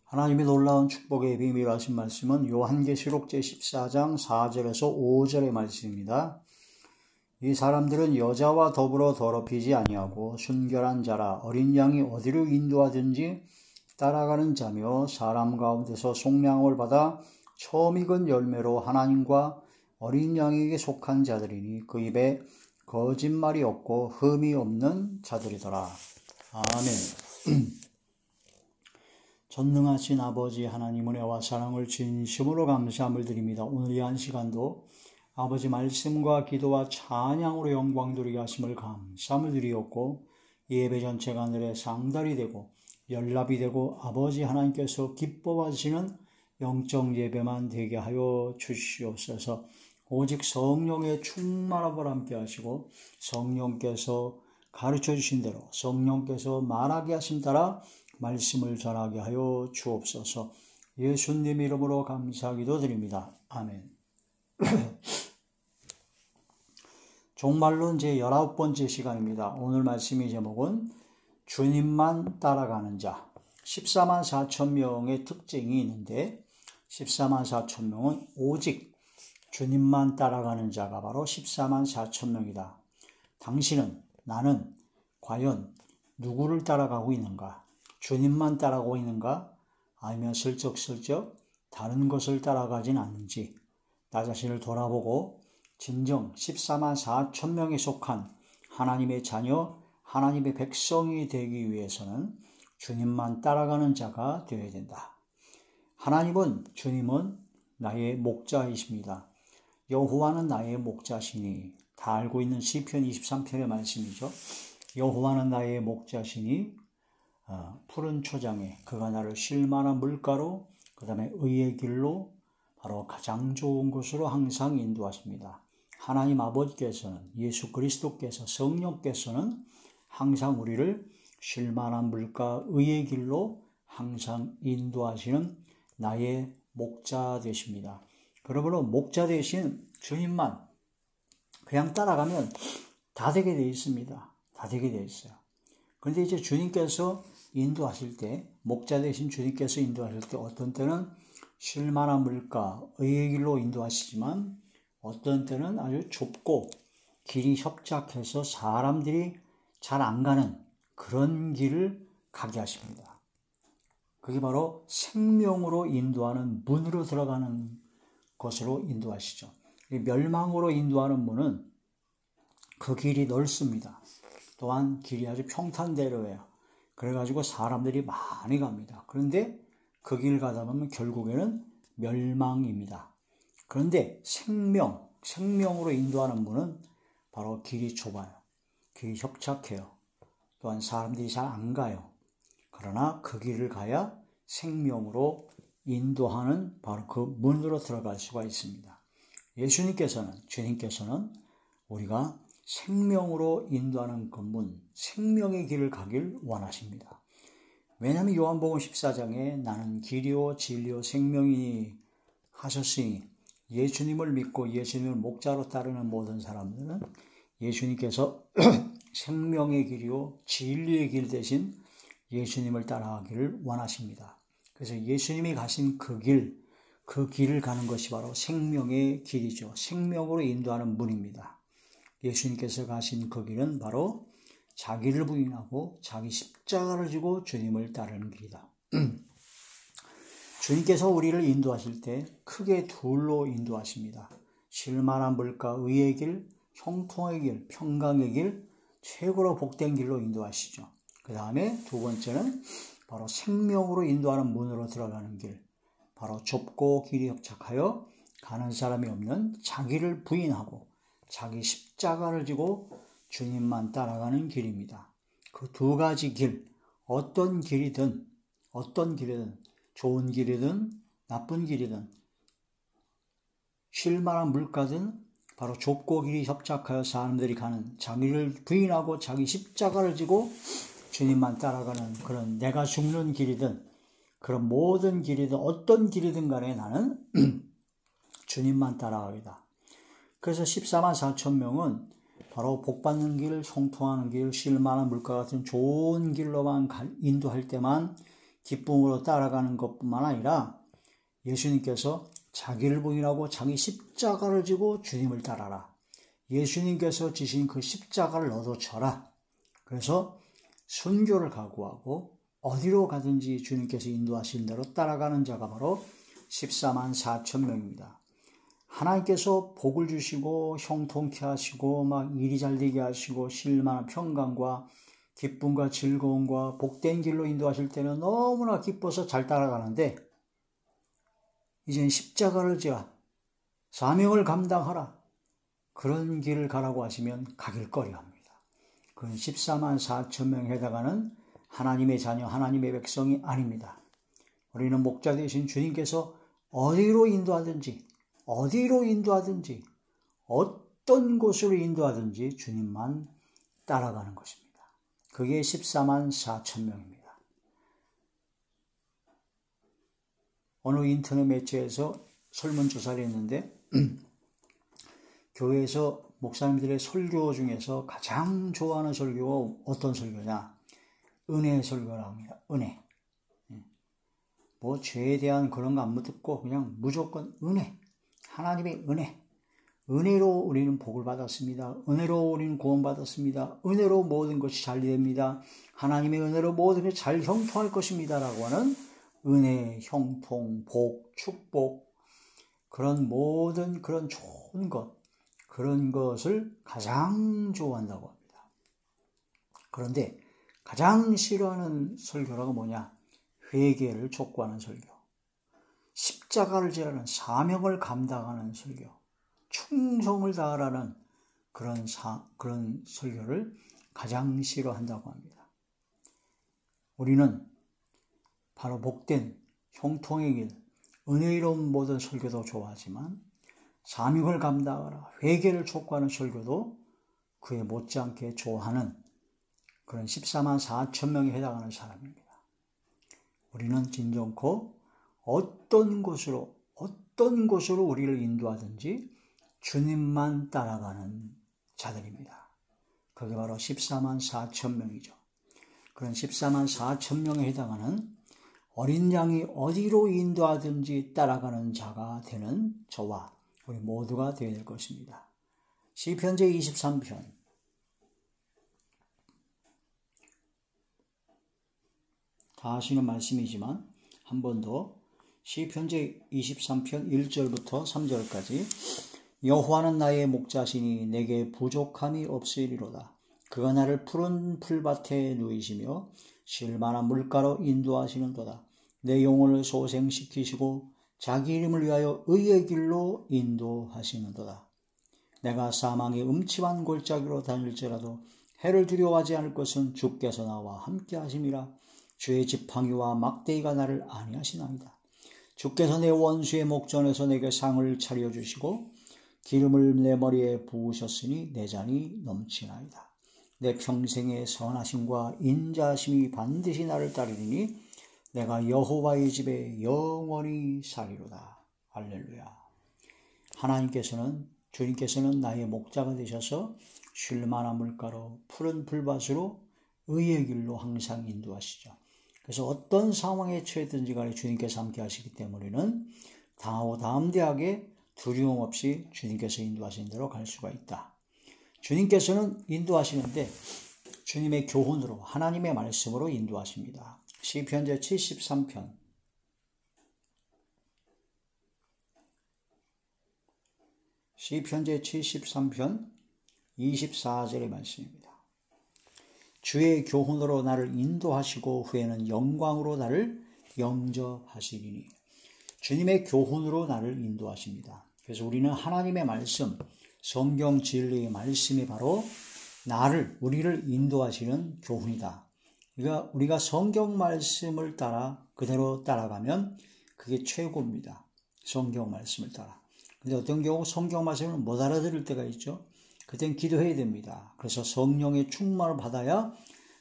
하나님의 놀라운 축복의 비밀 하신 말씀은 요한계시록 제14장 4절에서 5절의 말씀입니다. 이 사람들은 여자와 더불어 더럽히지 아니하고 순결한 자라 어린 양이 어디로 인도하든지 따라가는 자며 사람 가운데서 속량을 받아 처음 익은 열매로 하나님과 어린 양에게 속한 자들이니 그 입에 거짓말이 없고 흠이 없는 자들이더라. 아멘. 전능하신 아버지 하나님 은혜와 사랑을 진심으로 감사함을 드립니다. 오늘 이 한 시간도 아버지 말씀과 기도와 찬양으로 영광 돌리게 하심을 감사함을 드리었고 예배 전체가 하늘에 상달이 되고 연락이 되고 아버지 하나님께서 기뻐하시는 영적 예배만 되게 하여 주시옵소서. 오직 성령의 충만함을 함께 하시고 성령께서 가르쳐 주신 대로 성령께서 말하게 하신 따라 말씀을 전하게 하여 주옵소서. 예수님 이름으로 감사하기도 드립니다. 아멘. 종말론 제19번째 시간입니다. 오늘 말씀의 제목은 주님만 따라가는 자. 14만 4천 명의 특징이 있는데 14만 4천 명은 오직 주님만 따라가는 자가 바로 14만 4천 명이다. 당신은, 나는 과연 누구를 따라가고 있는가? 주님만 따라가고 있는가? 아니면 슬쩍슬쩍 다른 것을 따라가진 않는지 나 자신을 돌아보고 진정 14만 4천 명에 속한 하나님의 자녀, 하나님의 백성이 되기 위해서는 주님만 따라가는 자가 되어야 된다. 주님은 나의 목자이십니다. 여호와는 나의 목자시니, 다 알고 있는 시편 23편의 말씀이죠. 여호와는 나의 목자시니 푸른 초장에 그가 나를 쉴 만한 물가로 그 다음에 의의 길로 바로 가장 좋은 곳으로 항상 인도하십니다. 하나님 아버지께서는, 예수 그리스도께서, 성령께서는 항상 우리를 쉴 만한 물가 의의 길로 항상 인도하시는 나의 목자 되십니다. 그러므로 목자 되신 주님만 그냥 따라가면 다 되게 되어 있습니다. 다 되게 되어 있어요. 그런데 이제 주님께서 인도하실 때, 목자 되신 주님께서 인도하실 때 어떤 때는 쉴 만한 물가, 의의 길로 인도하시지만 어떤 때는 아주 좁고 길이 협착해서 사람들이 잘 안 가는 그런 길을 가게 하십니다. 그게 바로 생명으로 인도하는 문으로 들어가는 것으로 인도하시죠. 멸망으로 인도하는 문은 그 길이 넓습니다. 또한 길이 아주 평탄대로예요. 그래가지고 사람들이 많이 갑니다. 그런데 그 길 가다 보면 결국에는 멸망입니다. 그런데 생명으로 인도하는 문은 바로 길이 좁아요. 길이 협착해요. 또한 사람들이 잘 안 가요. 그러나 그 길을 가야 생명으로 인도하는 바로 그 문으로 들어갈 수가 있습니다. 주님께서는 우리가 생명으로 인도하는 그 문, 생명의 길을 가길 원하십니다. 왜냐하면 요한복음 14장에 나는 길이요 진리요 생명이니 하셨으니 예수님을 믿고 예수님을 목자로 따르는 모든 사람들은 예수님께서 생명의 길이요 진리의 길 대신 예수님을 따라가기를 원하십니다. 그래서 예수님이 가신 그 길을 가는 것이 바로 생명의 길이죠. 생명으로 인도하는 문입니다. 예수님께서 가신 그 길은 바로 자기를 부인하고 자기 십자가를 지고 주님을 따르는 길이다. 주님께서 우리를 인도하실 때 크게 둘로 인도하십니다. 쉴만한 물가 의의 길, 형통의 길, 평강의 길, 최고로 복된 길로 인도하시죠. 그 다음에 두 번째는 바로 생명으로 인도하는 문으로 들어가는 길, 바로 좁고 길이 협착하여 가는 사람이 없는 자기를 부인하고 자기 십자가를 지고 주님만 따라가는 길입니다. 그 두 가지 길, 어떤 길이든 좋은 길이든 나쁜 길이든 쉴만한 물가든 바로 좁고 길이 협착하여 사람들이 가는 자기를 부인하고 자기 십자가를 지고 주님만 따라가는 그런 내가 죽는 길이든 그런 모든 길이든 어떤 길이든 간에 나는 주님만 따라가겠다. 그래서 14만 4천 명은 바로 복받는 길, 형통하는 길, 쉴만한 물가 같은 좋은 길로만 인도할 때만 기쁨으로 따라가는 것뿐만 아니라 예수님께서 자기를 부인하고 자기 십자가를 지고 주님을 따라라. 예수님께서 지신 그 십자가를 너도 져라. 그래서 순교를 각오하고 어디로 가든지 주님께서 인도하신 대로 따라가는 자가 바로 14만 4천 명입니다. 하나님께서 복을 주시고 형통케 하시고 막 일이 잘 되게 하시고 실만한 평강과 기쁨과 즐거움과 복된 길로 인도하실 때는 너무나 기뻐서 잘 따라가는데 이젠 십자가를 지라 사명을 감당하라 그런 길을 가라고 하시면 가길 꺼려합니다. 그건 14만 4천 명에 해당하는 하나님의 자녀 하나님의 백성이 아닙니다. 우리는 목자 되신 주님께서 어디로 인도하든지 어떤 곳으로 인도하든지 주님만 따라가는 것입니다. 그게 14만 4천 명입니다. 어느 인터넷 매체에서 설문조사를 했는데 교회에서 목사님들의 설교 중에서 가장 좋아하는 설교가 어떤 설교냐? 은혜 설교라고 합니다. 은혜. 뭐 죄에 대한 그런 거 안 묻고 그냥 무조건 은혜. 하나님의 은혜. 은혜로 우리는 복을 받았습니다. 은혜로 우리는 구원받았습니다. 은혜로 모든 것이 잘 됩니다. 하나님의 은혜로 모든 것이 잘 형통할 것입니다. 라고 하는 은혜, 형통, 복, 축복 그런 모든 그런 좋은 것 그런 것을 가장 좋아한다고 합니다. 그런데 가장 싫어하는 설교라고 뭐냐? 회개를 촉구하는 설교. 십자가를 지라는 사명을 감당하는 설교. 충성을 다하라는 그런 설교를 가장 싫어한다고 합니다. 우리는 바로 복된 형통의 길, 은혜로운 모든 설교도 좋아하지만 사명을 감당하라, 회개를 촉구하는 설교도 그에 못지않게 좋아하는 그런 14만 4천 명에 해당하는 사람입니다. 우리는 진정코 어떤 곳으로 우리를 인도하든지 주님만 따라가는 자들입니다. 그게 바로 14만 4천 명이죠. 그런 14만 4천 명에 해당하는 어린 양이 어디로 인도하든지 따라가는 자가 되는 저와 우리 모두가 되어야 될 것입니다. 시편 제23편 다 아시는 말씀이지만 한 번 더 시편 제23편 1절부터 3절까지 여호와는 나의 목자시니 내게 부족함이 없으리로다. 그가 나를 푸른 풀밭에 누이시며 쉴만한 물가로 인도하시는도다. 내 영혼을 소생시키시고 자기 이름을 위하여 의의 길로 인도하시는도다. 내가 사망의 음침한 골짜기로 다닐지라도 해를 두려워하지 않을 것은 주께서 나와 함께 하심이라. 주의 지팡이와 막대기가 나를 안위하시나이다. 주께서 내 원수의 목전에서 내게 상을 차려주시고 기름을 내 머리에 부으셨으니 내 잔이 넘치나이다. 내 평생의 선하심과 인자하심이 반드시 나를 따르리니 내가 여호와의 집에 영원히 살리로다. 할렐루야. 주님께서는 나의 목자가 되셔서 쉴만한 물가로 푸른 풀밭으로 의의 길로 항상 인도하시죠. 그래서 어떤 상황에 처해든지 간에 주님께서 함께 하시기 때문에는 담대하게 두려움 없이 주님께서 인도하시는 대로 갈 수가 있다. 주님께서는 인도하시는데 주님의 교훈으로 하나님의 말씀으로 인도하십니다. 시편 제73편 시편 제73편 24절의 말씀입니다. 주의 교훈으로 나를 인도하시고 후에는 영광으로 나를 영접하시리니. 주님의 교훈으로 나를 인도하십니다. 그래서 우리는 하나님의 말씀, 성경 진리의 말씀이 바로 우리를 인도하시는 교훈이다. 그러니까 우리가 성경 말씀을 따라 그대로 따라가면 그게 최고입니다. 성경 말씀을 따라. 근데 어떤 경우 성경 말씀을 못 알아들을 때가 있죠. 그땐 기도해야 됩니다. 그래서 성령의 충만을 받아야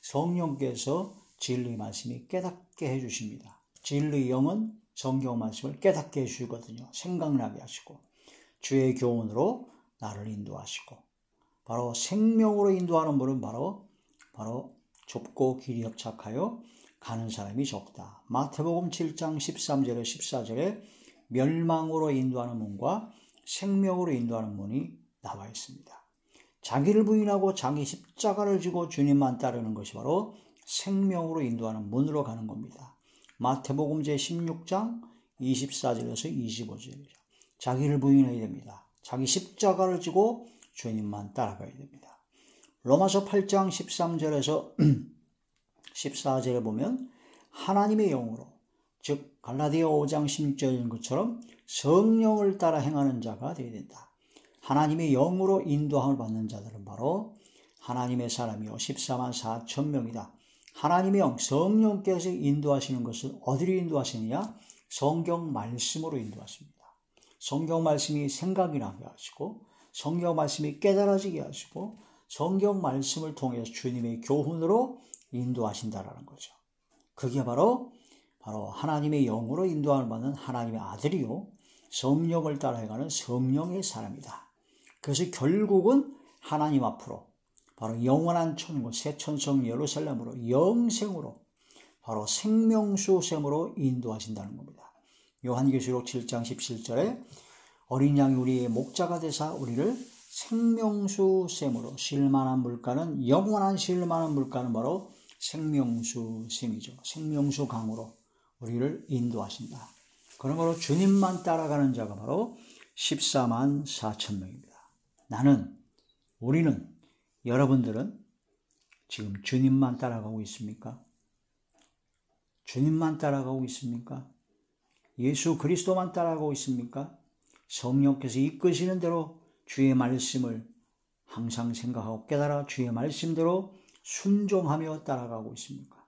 성령께서 진리 말씀이 깨닫게 해주십니다. 진리 영은 성경 말씀을 깨닫게 해주시거든요. 생각나게 하시고 주의 교훈으로 나를 인도하시고 바로 생명으로 인도하는 분은 바로 좁고 길이 협착하여 가는 사람이 적다. 마태복음 7장 13절에 14절에 멸망으로 인도하는 문과 생명으로 인도하는 문이 나와 있습니다. 자기를 부인하고 자기 십자가를 지고 주님만 따르는 것이 바로 생명으로 인도하는 문으로 가는 겁니다. 마태복음 제16장 24절에서 25절이죠. 자기를 부인해야 됩니다. 자기 십자가를 지고 주님만 따라가야 됩니다. 로마서 8장 13절에서 14절에 보면 하나님의 영으로, 즉 갈라디아 5장 16절인 것처럼 성령을 따라 행하는 자가 되어야 된다. 하나님의 영으로 인도함을 받는 자들은 바로 하나님의 사람이요 14만 4천 명이다. 하나님의 영, 성령께서 인도하시는 것을 어디로 인도하시느냐? 성경 말씀으로 인도하십니다. 성경 말씀이 생각이 나게 하시고, 성경 말씀이 깨달아지게 하시고, 성경 말씀을 통해서 주님의 교훈으로 인도하신다라는 거죠. 그게 바로 하나님의 영으로 인도함을 받는 하나님의 아들이요 성령을 따라가는 성령의 사람이다. 그래서 결국은 하나님 앞으로 바로 영원한 천국 새 천성 예루살렘으로 영생으로 바로 생명수 샘으로 인도하신다는 겁니다. 요한계시록 7장 17절에 어린 양이 우리의 목자가 되사 우리를 생명수 샘으로 쉴만한 물가는 영원한 쉴만한 물가는 바로 생명수 샘이죠. 생명수 강으로 우리를 인도하신다. 그러므로 주님만 따라가는 자가 바로 14만 4천 명입니다. 우리는, 여러분들은 지금 주님만 따라가고 있습니까? 주님만 따라가고 있습니까? 예수 그리스도만 따라가고 있습니까? 성령께서 이끄시는 대로 주의 말씀을 항상 생각하고 깨달아 주의 말씀대로 순종하며 따라가고 있습니까?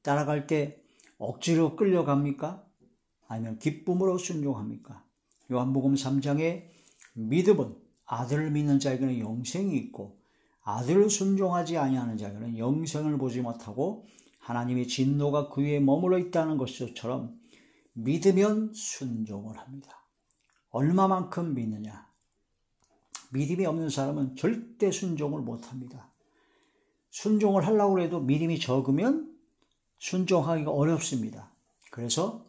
따라갈 때 억지로 끌려갑니까? 아니면 기쁨으로 순종합니까? 요한복음 3장에 믿음은 아들을 믿는 자에게는 영생이 있고 아들을 순종하지 아니하는 자에게는 영생을 보지 못하고 하나님의 진노가 그 위에 머물러 있다는 것처럼 믿으면 순종을 합니다. 얼마만큼 믿느냐? 믿음이 없는 사람은 절대 순종을 못합니다. 순종을 하려고 해도 믿음이 적으면 순종하기가 어렵습니다. 그래서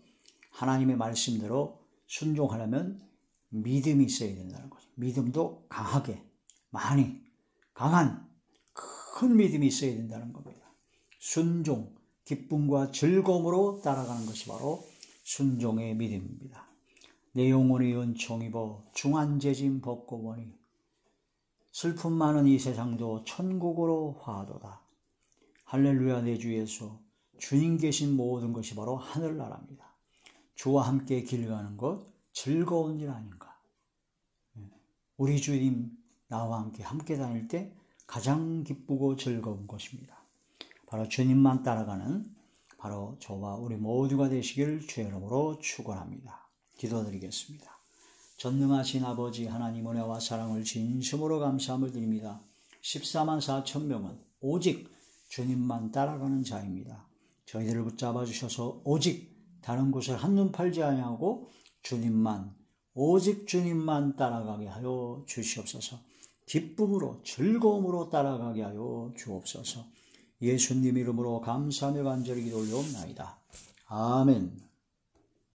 하나님의 말씀대로 순종하려면 믿음이 있어야 된다는 거죠. 믿음도 강하게, 많이, 강한, 큰 믿음이 있어야 된다는 겁니다. 순종, 기쁨과 즐거움으로 따라가는 것이 바로 순종의 믿음입니다. 내 영혼의 은총 입어 중한재짐 벗고 보니 슬픔 많은 이 세상도 천국으로 화하도다. 할렐루야. 내 주 예수, 주님 계신 모든 것이 바로 하늘나라입니다. 주와 함께 길 가는 것 즐거운 일 아닌가. 우리 주님 나와 함께 다닐 때 가장 기쁘고 즐거운 것입니다. 바로 주님만 따라가는 바로 저와 우리 모두가 되시길 주의 이름으로 축원합니다. 기도드리겠습니다. 전능하신 아버지 하나님 은혜와 사랑을 진심으로 감사함을 드립니다. 14만 4천 명은 오직 주님만 따라가는 자입니다. 저희들을 붙잡아 주셔서 오직 다른 곳을 한눈 팔지 아니하고 주님만, 오직 주님만 따라가게 하여 주시옵소서. 기쁨으로 즐거움으로 따라가게 하여 주옵소서. 예수님 이름으로 감사하며 간절히 기도 올려옵나이다. 아멘.